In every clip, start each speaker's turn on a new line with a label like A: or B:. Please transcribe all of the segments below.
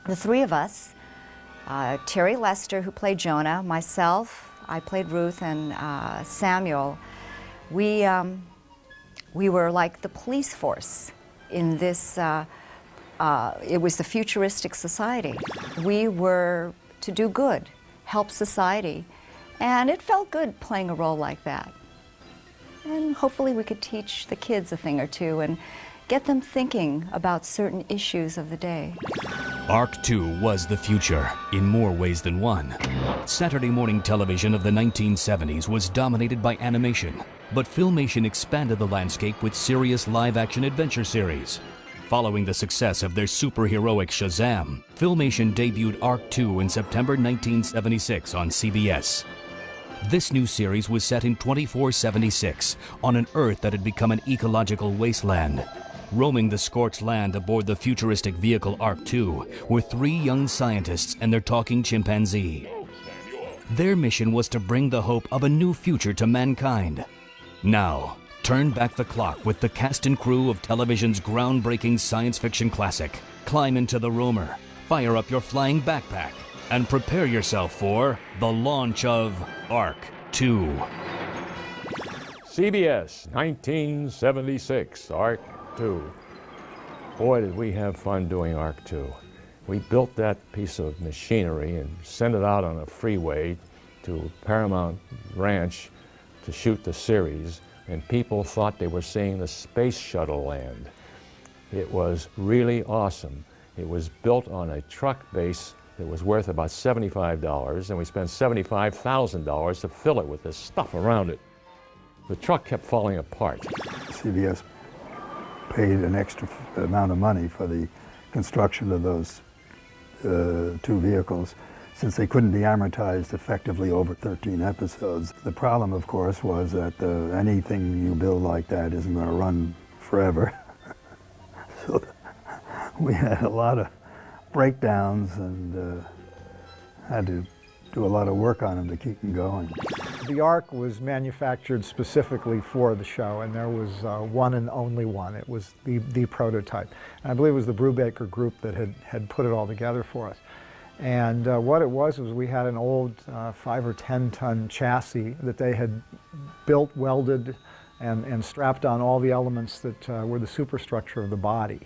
A: The three of us, Terry Lester, who played Jonah, myself, I played Ruth, and Samuel, we were like the police force in this, it was the futuristic society. We were to do good, help society, and it felt good playing a role like that. And hopefully we could teach the kids a thing or two and get them thinking about certain issues of the day.
B: Ark II was the future, in more ways than one. Saturday morning television of the 1970s was dominated by animation, but Filmation expanded the landscape with serious live-action adventure series. Following the success of their superheroic Shazam, Filmation debuted Ark II in September 1976 on CBS. This new series was set in 2476 on an Earth that had become an ecological wasteland. Roaming the scorched land aboard the futuristic vehicle Ark II were three young scientists and their talking chimpanzee. Their mission was to bring the hope of a new future to mankind. Now, turn back the clock with the cast and crew of television's groundbreaking science fiction classic. Climb into the roamer, fire up your flying backpack, and prepare yourself for the launch of Ark II.
C: CBS, 1976, Ark II. Boy, did we have fun doing Ark II. We built that piece of machinery and sent it out on a freeway to Paramount Ranch to shoot the series, and people thought they were seeing the space shuttle land. It was really awesome. It was built on a truck base that was worth about $75, and we spent $75,000 to fill it with this stuff around it. The truck kept falling apart.
D: CBS paid an extra amount of money for the construction of those two vehicles, since they couldn't be amortized effectively over 13 episodes. The problem, of course, was that anything you build like that isn't going to run forever. So we had a lot of breakdowns and had to do a lot of work on them to keep them going.
E: The Ark was manufactured specifically for the show, and there was one and only one. It was the prototype. And I believe it was the Brubaker group that had put it all together for us. And what it was we had an old 5 or 10 ton chassis that they had built, welded, and strapped on all the elements that were the superstructure of the body.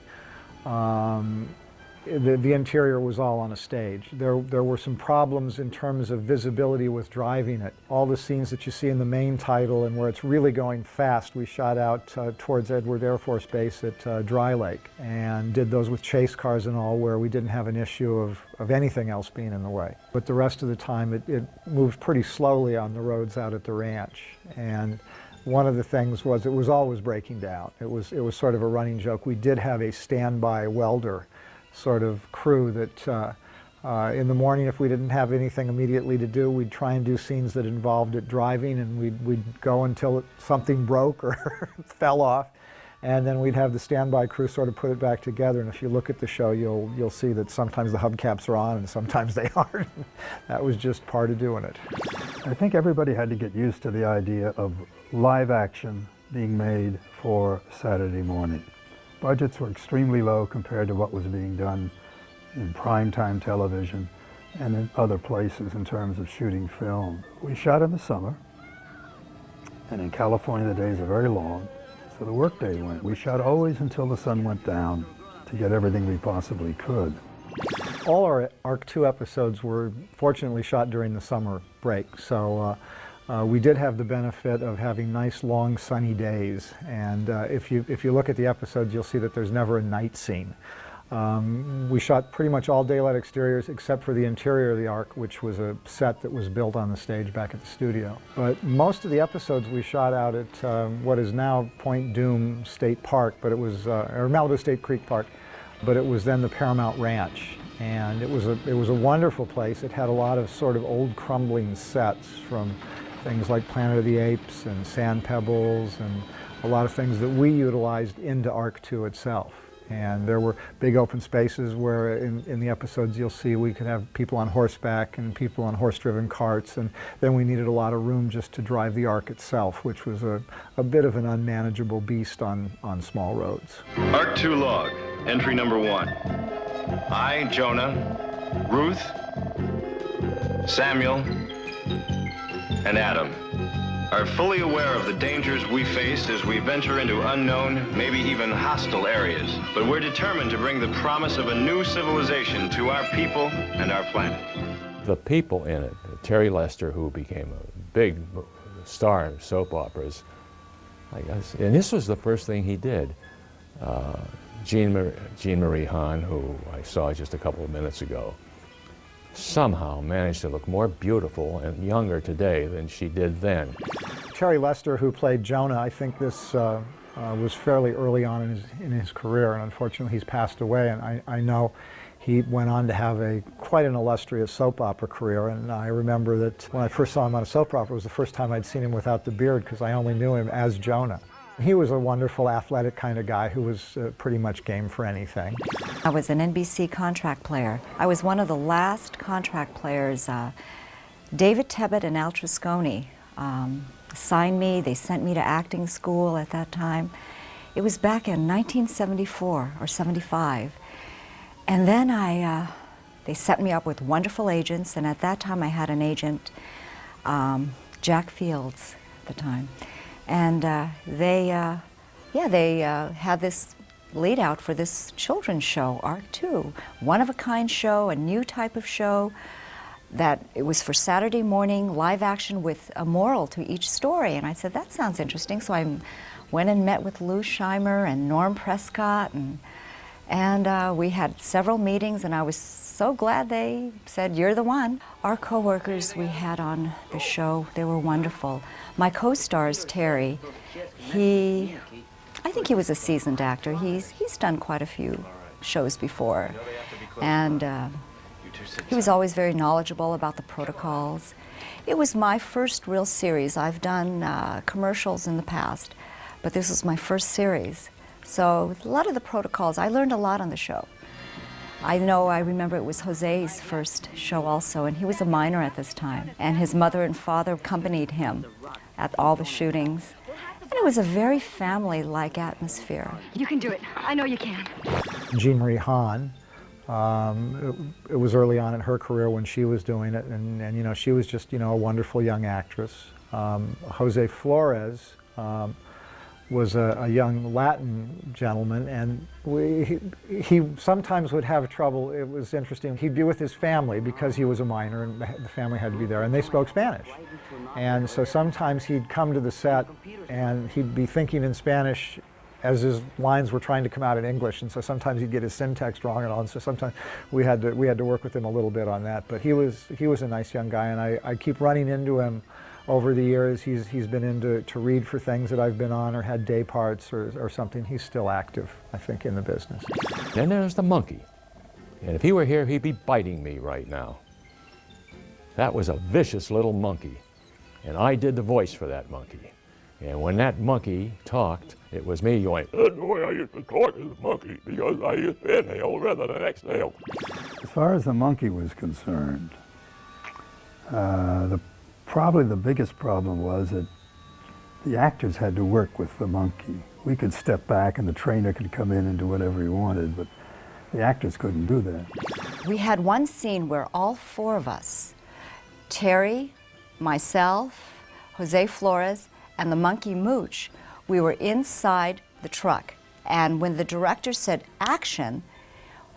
E: The interior was all on a stage. There were some problems in terms of visibility with driving it. All the scenes that you see in the main title and where it's really going fast, we shot out towards Edward Air Force Base at Dry Lake, and did those with chase cars and all, where we didn't have an issue of anything else being in the way. But the rest of the time it moved pretty slowly on the roads out at the ranch. And one of the things was it was always breaking down. It was sort of a running joke. We did have a standby welder sort of crew that in the morning, if we didn't have anything immediately to do, we'd try and do scenes that involved it driving, and we'd go until something broke or fell off, and then we'd have the standby crew sort of put it back together. And if you look at the show, you'll see that sometimes the hubcaps are on and sometimes they aren't. That was just part of doing it.
D: I think everybody had to get used to the idea of live action being made for Saturday morning. Budgets were extremely low compared to what was being done in primetime television and in other places in terms of shooting film. We shot in the summer, and in California the days are very long, so the workday went. We shot always until the sun went down to get everything we possibly could.
E: All our Ark II episodes were fortunately shot during the summer break, so we did have the benefit of having nice, long, sunny days. And if you look at the episodes, you'll see that there's never a night scene. We shot pretty much all daylight exteriors except for the interior of the Ark, which was a set that was built on the stage back at the studio. But most of the episodes we shot out at what is now Point Dume State Park, but it was, or Malibu State Creek Park, but it was then the Paramount Ranch. And it was a wonderful place. It had a lot of sort of old crumbling sets from things like Planet of the Apes and Sand Pebbles, and a lot of things that we utilized into Ark II itself. And there were big open spaces where in the episodes you'll see we could have people on horseback and people on horse-driven carts, and then we needed a lot of room just to drive the Ark itself, which was a bit of an unmanageable beast on small roads.
F: Ark II log, entry number 1. I, Jonah, Ruth, Samuel, and Adam are fully aware of the dangers we face as we venture into unknown, maybe even hostile areas. But we're determined to bring the promise of a new civilization to our people and our planet.
C: The people in it, Terry Lester, who became a big star in soap operas, I guess, and this was the first thing he did. Jean Marie Hahn, who I saw just a couple of minutes ago, somehow managed to look more beautiful and younger today than she did then.
E: Terry Lester, who played Jonah, I think this was fairly early on in his career, and unfortunately he's passed away. And I know he went on to have quite an illustrious soap opera career, and I remember that when I first saw him on a soap opera, it was the first time I'd seen him without the beard, because I only knew him as Jonah. He was a wonderful, athletic kind of guy who was pretty much game for anything.
A: I was an NBC contract player. I was one of the last contract players. David Tebbutt and Al Trasconi signed me. They sent me to acting school at that time. It was back in 1974 or 75. And then they set me up with wonderful agents, and at that time I had an agent, Jack Fields at the time. And they had this lead out for this children's show, Ark II, one-of-a-kind show, a new type of show that it was for Saturday morning, live action with a moral to each story. And I said, that sounds interesting. So I went and met with Lou Scheimer and Norm Prescott, and we had several meetings, and I was so glad they said, you're the one. Our co-workers we had on the show, they were wonderful. My co-stars, Terry, I think he was a seasoned actor. He's done quite a few shows before. And he was always very knowledgeable about the protocols. It was my first real series. I've done commercials in the past, but this was my first series. So a lot of the protocols, I learned a lot on the show. I remember it was Jose's first show also, and he was a minor at this time. And his mother and father accompanied him at all the shootings. And it was a very family-like atmosphere.
G: You can do it. I know you can.
E: Jean Marie Hahn, it was early on in her career when she was doing it, and you know, she was just, you know, a wonderful young actress. Jose Flores was a young Latin gentleman, and he sometimes would have trouble. It was interesting. He'd be with his family because he was a minor, and the family had to be there, and they spoke Spanish. And so sometimes he'd come to the set, and he'd be thinking in Spanish as his lines were trying to come out in English, and so sometimes he'd get his syntax wrong and all, and so sometimes we had to work with him a little bit on that. But he was a nice young guy, and I keep running into him over the years. He's been in to read for things that I've been on or had day parts or something. He's still active, I think, in the business.
C: Then there's the monkey. And if he were here, he'd be biting me right now. That was a vicious little monkey. And I did the voice for that monkey. And when that monkey talked, it was me going, "That's the way I used to talk as a monkey, because I used to inhale rather than exhale."
D: As far as the monkey was concerned, probably the biggest problem was that the actors had to work with the monkey. We could step back and the trainer could come in and do whatever he wanted, but the actors couldn't do that.
A: We had one scene where all four of us, Terry, myself, Jose Flores, and the monkey Mooch, we were inside the truck. And when the director said action,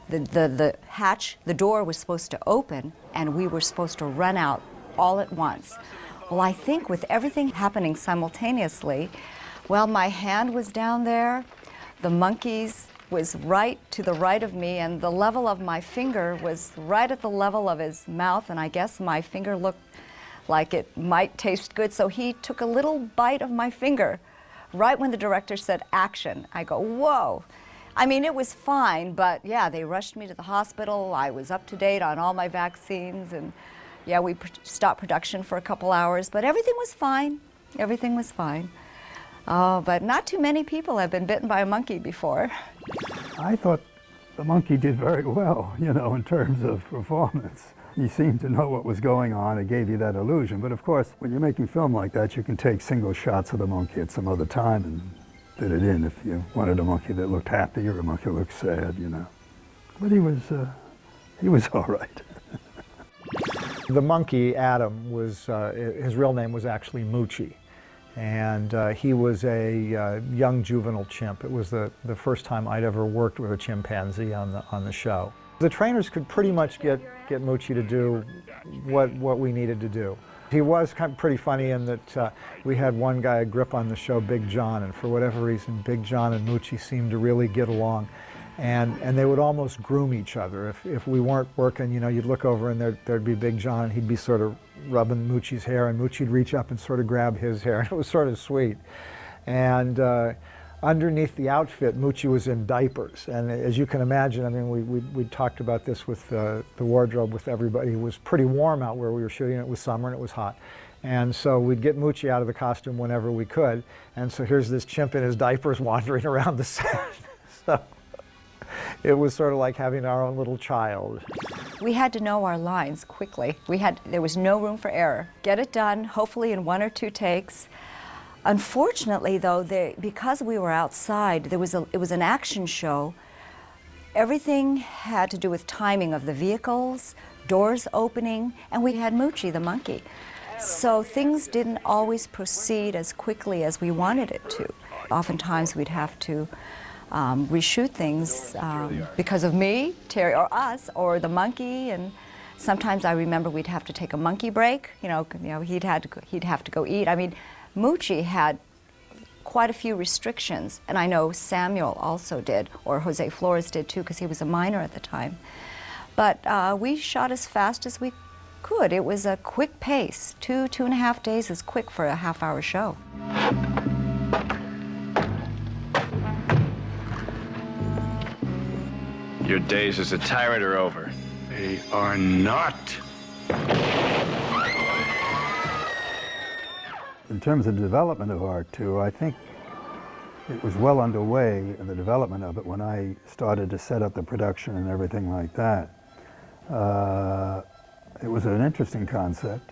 A: the hatch, the door was supposed to open, and we were supposed to run out all at once. Well, I think with everything happening simultaneously, well, my hand was down there, the monkey's was right to the right of me, and the level of my finger was right at the level of his mouth, and I guess my finger looked like it might taste good, so he took a little bite of my finger right when the director said action. I go, whoa. I mean, it was fine, but yeah, they rushed me to the hospital. I was up to date on all my vaccines, and yeah, we stopped production for a couple hours, but everything was fine. Everything was fine. Oh, but not too many people have been bitten by a monkey before.
D: I thought the monkey did very well, you know, in terms of performance. He seemed to know what was going on. It gave you that illusion. But of course, when you're making film like that, you can take single shots of the monkey at some other time and fit it in if you wanted a monkey that looked happy or a monkey that looked sad, you know. But he was He was all right.
E: The monkey, Adam, was, his real name was actually Moochie. And he was a young juvenile chimp. It was the first time I'd ever worked with a chimpanzee on the show. The trainers could pretty much get Moochie to do what we needed to do. He was kind of pretty funny in that we had one guy, a grip on the show, Big John, and for whatever reason, Big John and Moochie seemed to really get along. And they would almost groom each other. If we weren't working, you know, you'd look over and there'd be Big John, and he'd be sort of rubbing Moochie's hair, and Moochie'd reach up and sort of grab his hair, and it was sort of sweet. And underneath the outfit, Moochie was in diapers, and as you can imagine, I mean, we talked about this with the wardrobe with everybody. It was pretty warm out where we were shooting. It was summer and it was hot. And so we'd get Moochie out of the costume whenever we could, and so here's this chimp in his diapers wandering around the set. So it was sort of like having our own little child.
A: We had to know our lines quickly. There was no room for error. Get it done, hopefully in 1 or 2 takes. Unfortunately, though, because we were outside, it was an action show. Everything had to do with timing of the vehicles, doors opening, and we had Moochie, the monkey. So things didn't always proceed as quickly as we wanted it to. Oftentimes we'd have to reshoot things because of me, Terry, or us, or the monkey, and sometimes I remember we'd have to take a monkey break. You know, he'd have to go eat. I mean, Moochie had quite a few restrictions, and I know Samuel also did, or Jose Flores did too, because he was a minor at the time. But we shot as fast as we could. It was a quick pace. 2.5 days is quick for a half-hour show.
F: Your days as a tyrant are over.
H: They are not.
D: In terms of development of Ark II, I think it was well underway in the development of it when I started to set up the production and everything like that. It was an interesting concept,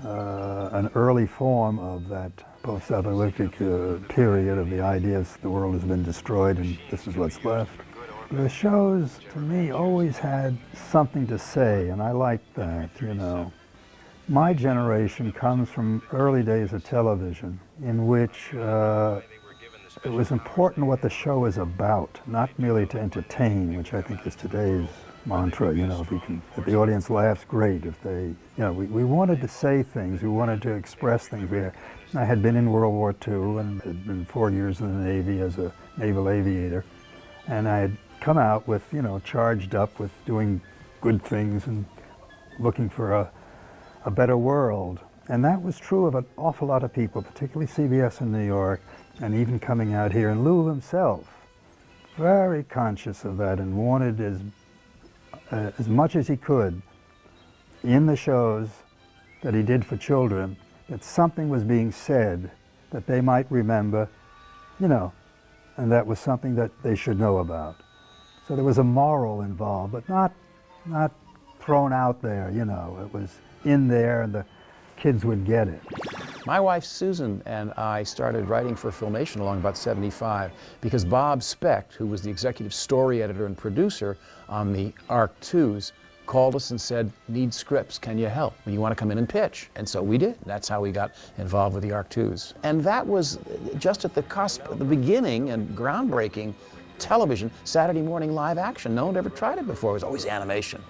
D: an early form of that post-apocalyptic period of the ideas the world has been destroyed and this is what's left. The shows, to me, always had something to say, and I liked that, you know. My generation comes from early days of television, in which it was important what the show is about, not merely to entertain, which I think is today's mantra. You know, if the audience laughs, great. If they, you know, we wanted to say things, we wanted to express things. I had been in World War II and had been 4 years in the Navy as a naval aviator, and I had come out with, you know, charged up with doing good things and looking for a better world. And that was true of an awful lot of people, particularly CBS in New York, and even coming out here. And Lou himself, very conscious of that and wanted as much as he could in the shows that he did for children, that something was being said that they might remember, you know, and that was something that they should know about. So there was a moral involved, but not thrown out there, you know. It was in there and the kids would get it.
I: My wife Susan and I started writing for Filmation along about 75 because Bob Specht, who was the executive story editor and producer on the Ark IIs, called us and said, need scripts, can you help? You want to come in and pitch? And so we did. That's how we got involved with the Ark IIs. And that was just at the cusp, at the beginning and groundbreaking television, Saturday morning live action. No one had ever tried it before. It was always animation.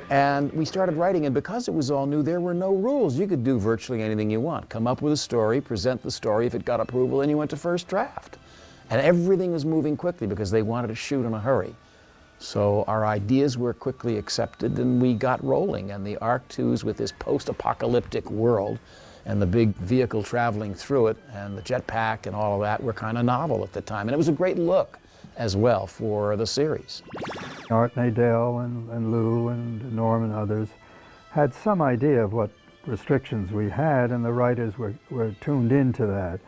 I: And we started writing, and because it was all new, there were no rules. You could do virtually anything you want. Come up with a story, present the story. If it got approval, then you went to first draft. And everything was moving quickly because they wanted to shoot in a hurry. So our ideas were quickly accepted, and we got rolling. And the Ark IIs, with this post-apocalyptic world and the big vehicle traveling through it and the jetpack and all of that, were kind of novel at the time. And it was a great look as well for the series.
D: Art Nadell and Lou and Norm and others had some idea of what restrictions we had, and the writers were tuned into that.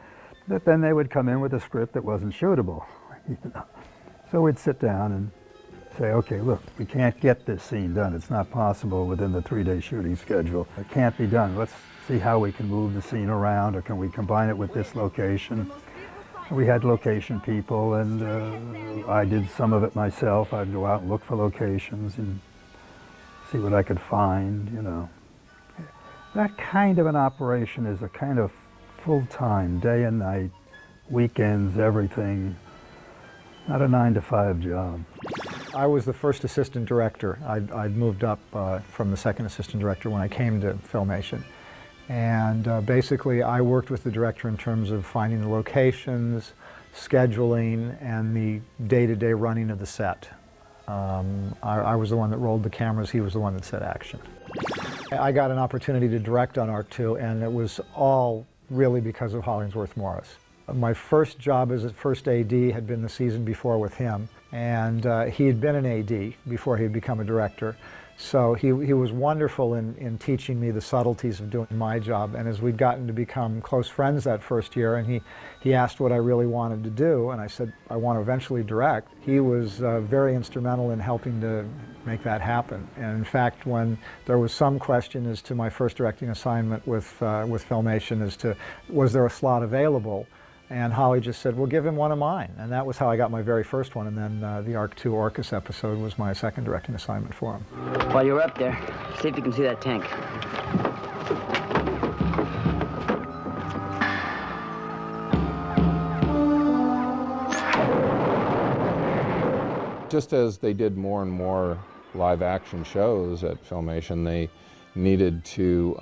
D: But then they would come in with a script that wasn't shootable. You know? So we'd sit down and say, okay, look, we can't get this scene done. It's not possible within the 3-day shooting schedule. It can't be done. Let's see how we can move the scene around, or can we combine it with this location? We had location people, and I did some of it myself. I'd go out and look for locations and see what I could find, you know. That kind of an operation is a kind of full-time, day and night, weekends, everything. Not a 9-to-5 job.
E: I was the first assistant director. I'd moved up from the second assistant director when I came to Filmation. And basically I worked with the director in terms of finding the locations, scheduling, and the day-to-day running of the set. I was the one that rolled the cameras, he was the one that set action. I got an opportunity to direct on Ark II, and it was all really because of Hollingsworth Morris. My first job as a first AD had been the season before with him, and he had been an AD before he had become a director. So he was wonderful in teaching me the subtleties of doing my job, and as we'd gotten to become close friends that first year, and he asked what I really wanted to do, and I said, I want to eventually direct. He was very instrumental in helping to make that happen. And in fact, when there was some question as to my first directing assignment with Filmation as to was there a slot available, and Holly just said, well, give him one of mine. And that was how I got my very first one. And then the Ark II Orcus episode was my second directing assignment for him.
J: While you're up there, see if you can see that tank.
K: Just as they did more and more live action shows at Filmation, they needed to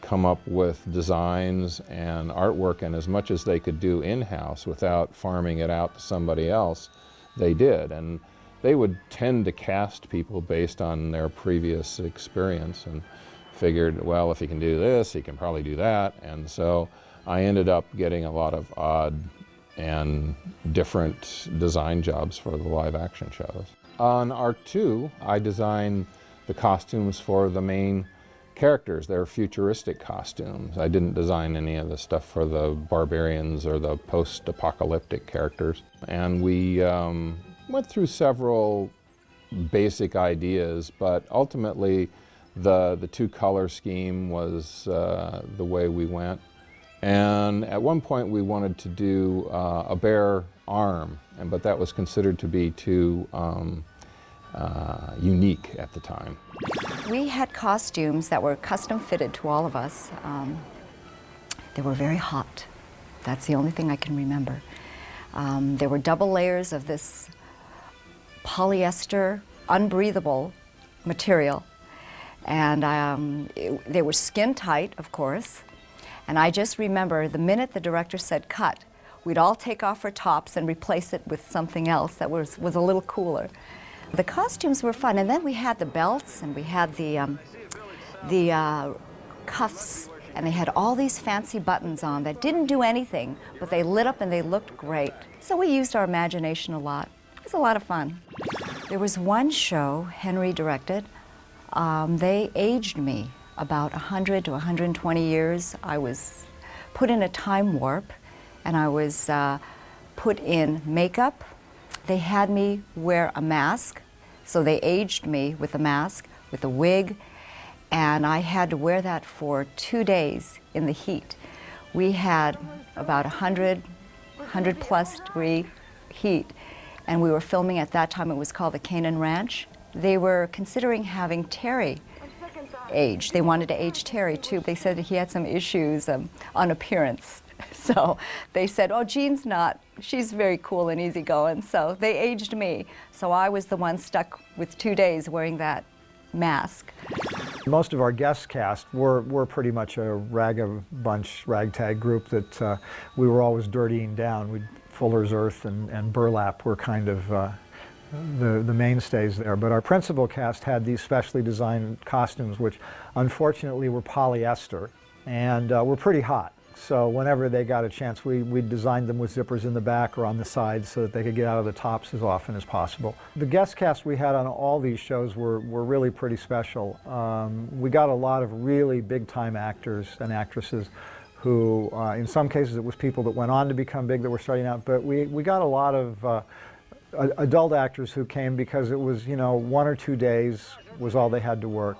K: come up with designs and artwork, and as much as they could do in-house without farming it out to somebody else, they did. And they would tend to cast people based on their previous experience and figured, well, if he can do this, he can probably do that. And so I ended up getting a lot of odd and different design jobs for the live action shows. On Ark II, I designed the costumes for the main characters. They're futuristic costumes. I didn't design any of the stuff for the barbarians or the post-apocalyptic characters. And we went through several basic ideas, but ultimately the two-color scheme was the way we went. And at one point we wanted to do a bare arm, but that was considered to be too unique at the time.
A: We had costumes that were custom fitted to all of us. They were very hot. That's the only thing I can remember. There were double layers of this polyester, unbreathable material. And they were skin tight, of course. And I just remember the minute the director said cut, we'd all take off our tops and replace it with something else that was a little cooler. The costumes were fun, and then we had the belts, and we had the cuffs, and they had all these fancy buttons on that didn't do anything, but they lit up and they looked great. So we used our imagination a lot. It was a lot of fun. There was one show Henry directed. They aged me about 100 to 120 years. I was put in a time warp, and I was put in makeup. They had me wear a mask, so they aged me with a mask, with a wig, and I had to wear that for 2 days in the heat. We had about 100 plus degree heat, and we were filming at that time. It was called the Canaan Ranch. They were considering having Terry age. They wanted to age Terry too. They said he had some issues on appearance. So they said, oh, Jean's not. She's very cool and easygoing. So they aged me. So I was the one stuck with 2 days wearing that mask.
E: Most of our guest cast were pretty much a ragtag group that we were always dirtying down. Fuller's Earth and burlap were kind of the mainstays there. But our principal cast had these specially designed costumes, which unfortunately were polyester and were pretty hot. So whenever they got a chance, we designed them with zippers in the back or on the sides so that they could get out of the tops as often as possible. The guest cast we had on all these shows were really pretty special. We got a lot of really big-time actors and actresses who, in some cases, it was people that went on to become big that were starting out, but we got a lot of adult actors who came because it was, 1 or 2 days was all they had to work.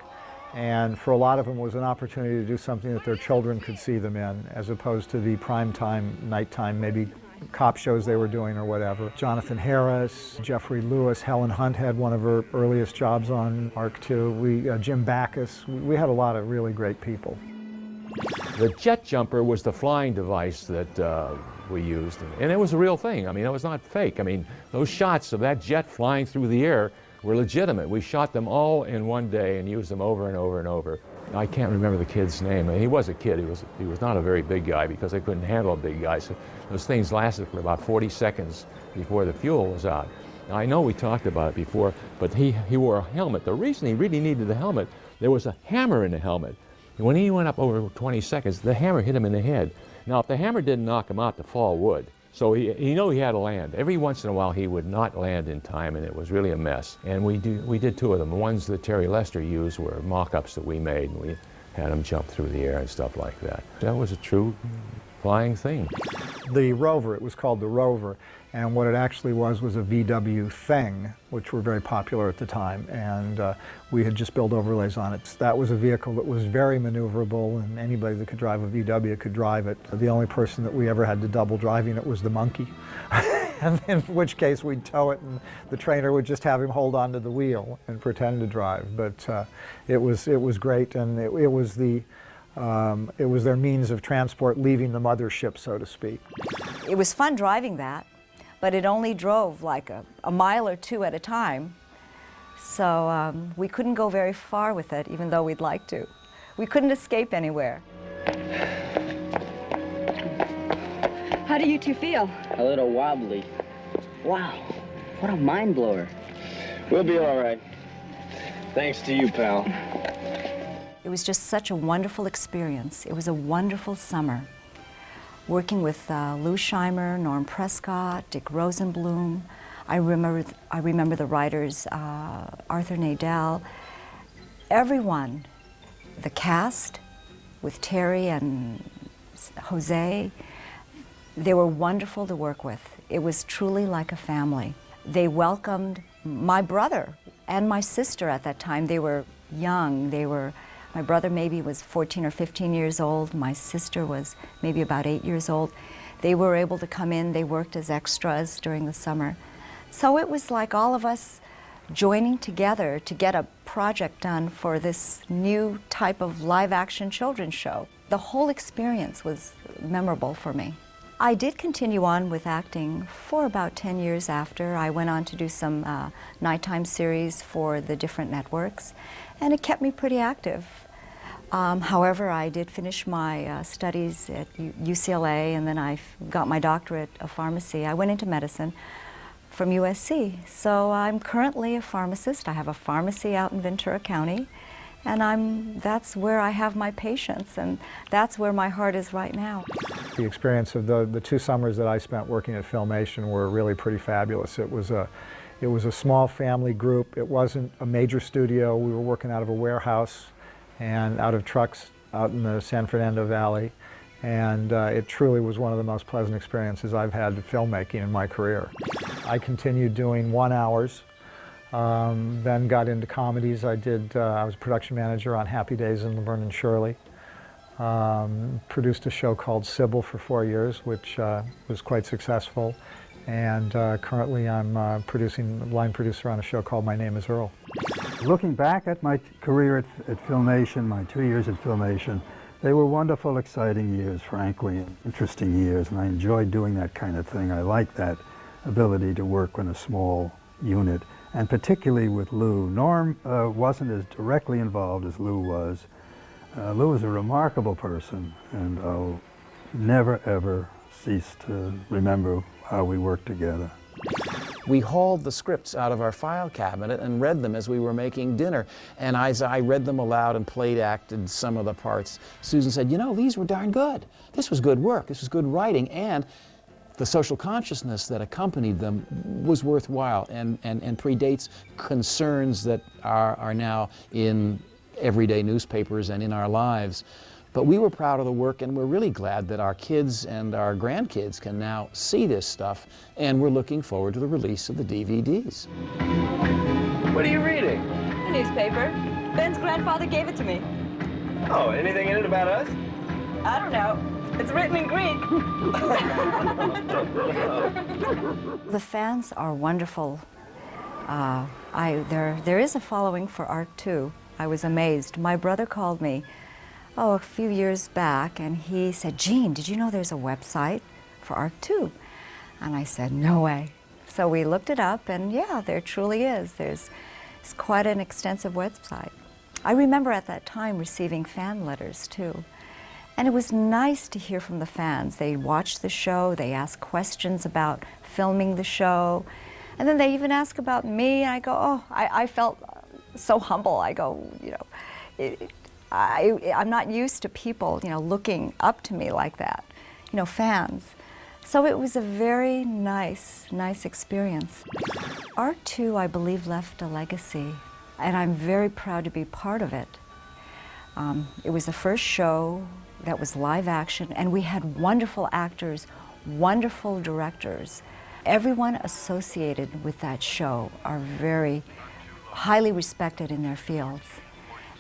E: And for a lot of them, it was an opportunity to do something that their children could see them in, as opposed to the primetime, nighttime, maybe cop shows they were doing or whatever. Jonathan Harris, Jeffrey Lewis, Helen Hunt had one of her earliest jobs on Ark II. Jim Backus. We had a lot of really great people.
C: The jet jumper was the flying device that we used, and it was a real thing. I mean, it was not fake. I mean, those shots of that jet flying through the air were legitimate. We shot them all in one day and used them over and over and over. I can't remember the kid's name. He was a kid. He was not a very big guy because they couldn't handle a big guy. So those things lasted for about 40 seconds before the fuel was out. Now, I know we talked about it before, but he wore a helmet. The reason he really needed the helmet, there was a hammer in the helmet. And when he went up over 20 seconds, the hammer hit him in the head. Now, if the hammer didn't knock him out, the fall would. So he knew he had to land. Every once in a while, he would not land in time, and it was really a mess. And we did two of them. The ones that Terry Lester used were mock-ups that we made, and we had him jump through the air and stuff like that. That was a true flying thing.
E: The Rover, it was called the Rover, and what it actually was a VW Thing, which were very popular at the time, and we had just built overlays on it. That was a vehicle that was very maneuverable, and anybody that could drive a VW could drive it. The only person that we ever had to double driving it was the monkey, and in which case we'd tow it, and the trainer would just have him hold onto the wheel and pretend to drive. But it was great, and it was their means of transport leaving the mothership, so to speak.
A: It was fun driving that, but it only drove like a mile or two at a time. So we couldn't go very far with it, even though we'd like to. We couldn't escape anywhere.
G: How do you two feel?
J: A little wobbly. Wow, what a mind blower.
F: We'll be all right. Thanks to you, pal.
A: It was just such a wonderful experience. It was a wonderful summer. Working with Lou Scheimer, Norm Prescott, Dick Rosenblum. I remember the writers, Arthur Nadel, everyone, the cast with Terry and Jose. They were wonderful to work with. It was truly like a family. They welcomed my brother and my sister at that time. They were young. My brother maybe was 14 or 15 years old. My sister was maybe about 8 years old. They were able to come in. They worked as extras during the summer. So it was like all of us joining together to get a project done for this new type of live-action children's show. The whole experience was memorable for me. I did continue on with acting for about 10 years after. I went on to do some nighttime series for the different networks, and it kept me pretty active. However, I did finish my studies at UCLA, and then I got my doctorate of pharmacy. I went into medicine from USC. So I'm currently a pharmacist. I have a pharmacy out in Ventura County, and that's where I have my patients, and that's where my heart is right now.
E: The experience of the 2 summers that I spent working at Filmation were really pretty fabulous. It was a small family group. It wasn't a major studio. We were working out of a warehouse and out of trucks out in the San Fernando Valley. And it truly was one of the most pleasant experiences I've had filmmaking in my career. I continued doing 1 hours, then got into comedies. I was a production manager on Happy Days in Laverne and Shirley. Produced a show called Sybil for 4 years, which was quite successful. And currently I'm line producer on a show called My Name is Earl.
D: Looking back at my career at Filmation, my 2 years at Filmation, they were wonderful, exciting years, frankly, and interesting years, and I enjoyed doing that kind of thing. I liked that ability to work in a small unit, and particularly with Lou. Norm wasn't as directly involved as Lou was. Lou was a remarkable person, and I'll never, ever cease to remember how we worked together.
I: We hauled the scripts out of our file cabinet and read them as we were making dinner. And as I read them aloud and acted some of the parts, Susan said, "You know, these were darn good. This was good work. This was good writing." And the social consciousness that accompanied them was worthwhile and predates concerns that are now in everyday newspapers and in our lives. But we were proud of the work, and we're really glad that our kids and our grandkids can now see this stuff, and we're looking forward to the release of the DVDs.
F: What are you reading?
G: A newspaper. Ben's grandfather gave it to me.
F: Oh, anything in it about us?
G: I don't know. It's written in Greek.
A: The fans are wonderful. There is a following for Ark II. I was amazed. My brother called me, a few years back, and he said, "Jean, did you know there's a website for Ark II?" And I said, "No way." So we looked it up, and yeah, there truly is. It's quite an extensive website. I remember at that time receiving fan letters too. And it was nice to hear from the fans. They watched the show, they asked questions about filming the show, and then they even asked about me, and I go, oh, I felt so humble. I go, I'm not used to people, looking up to me like that, fans. So it was a very nice experience. Ark II, I believe, left a legacy, and I'm very proud to be part of it. It was the first show that was live action, and we had wonderful actors, wonderful directors. Everyone associated with that show are very highly respected in their fields.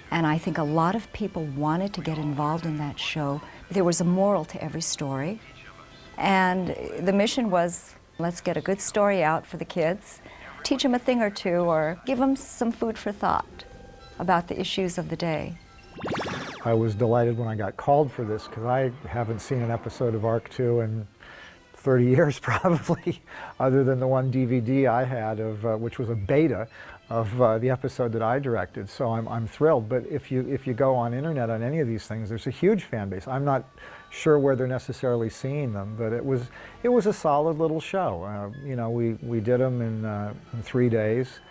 A: And I think a lot of people wanted to get involved in that show. There was a moral to every story. And the mission was, let's get a good story out for the kids, teach them a thing or two, or give them some food for thought about the issues of the day.
E: I was delighted when I got called for this because I haven't seen an episode of Ark II in 30 years probably, other than the one DVD I had of which was a beta of the episode that I directed. So I'm thrilled. But if you go on internet on any of these things, there's a huge fan base. I'm not sure where they're necessarily seeing them, but it was a solid little show. We did them in 3 days.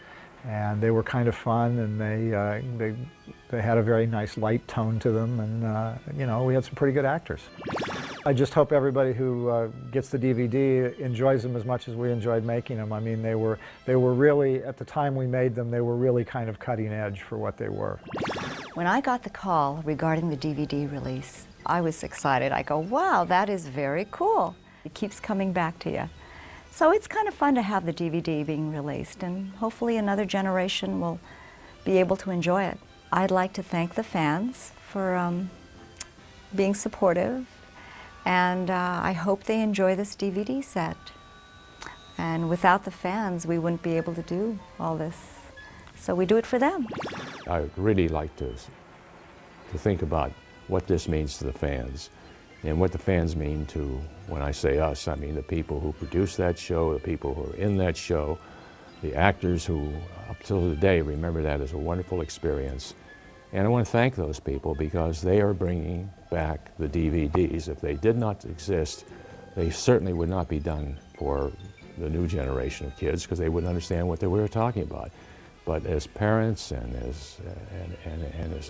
E: And they were kind of fun, and they had a very nice light tone to them, and we had some pretty good actors. I just hope everybody who gets the DVD enjoys them as much as we enjoyed making them. I mean, they were really, at the time we made them, they were really kind of cutting edge for what they were.
A: When I got the call regarding the DVD release, I was excited. I go, wow, that is very cool. It keeps coming back to you. So it's kind of fun to have the DVD being released, and hopefully another generation will be able to enjoy it. I'd like to thank the fans for being supportive, and I hope they enjoy this DVD set. And without the fans, we wouldn't be able to do all this. So we do it for them.
C: I would really like to think about what this means to the fans. And what the fans mean to, when I say us, I mean the people who produced that show, the people who are in that show, the actors who, up till today, remember that as a wonderful experience. And I want to thank those people because they are bringing back the DVDs. If they did not exist, they certainly would not be done for the new generation of kids because they wouldn't understand what we were talking about. But as parents and as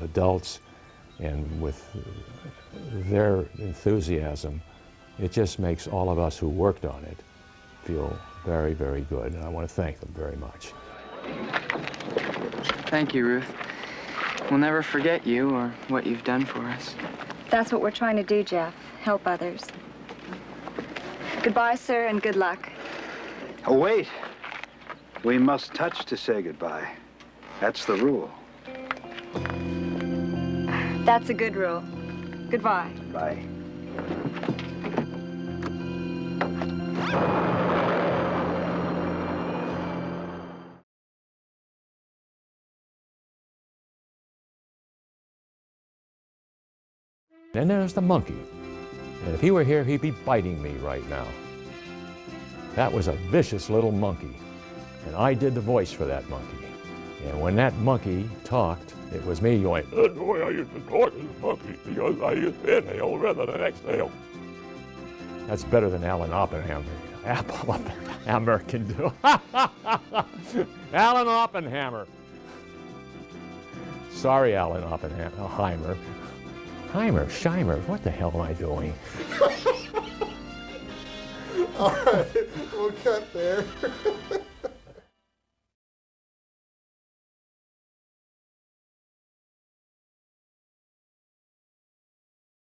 C: adults, and with their enthusiasm, it just makes all of us who worked on it feel very, very good. And I want to thank them very much.
L: Thank you, Ruth. We'll never forget you or what you've done for us.
G: That's what we're trying to do, Jeff. Help others. Goodbye, sir, and good luck.
H: Oh, wait. We must touch to say goodbye. That's the rule.
G: That's a good rule. Goodbye.
H: Bye.
C: Then there's the monkey. And if he were here, he'd be biting me right now. That was a vicious little monkey. And I did the voice for that monkey. And when that monkey talked, it was me going, "Oh, boy, I used to talk as a monkey because I used to inhale rather than exhale." That's better than Alan Oppenheimer can do. Alan Oppenheimer. Sorry, Alan Oppenheimer. Scheimer, what the hell am I doing?
M: All right, we'll cut there.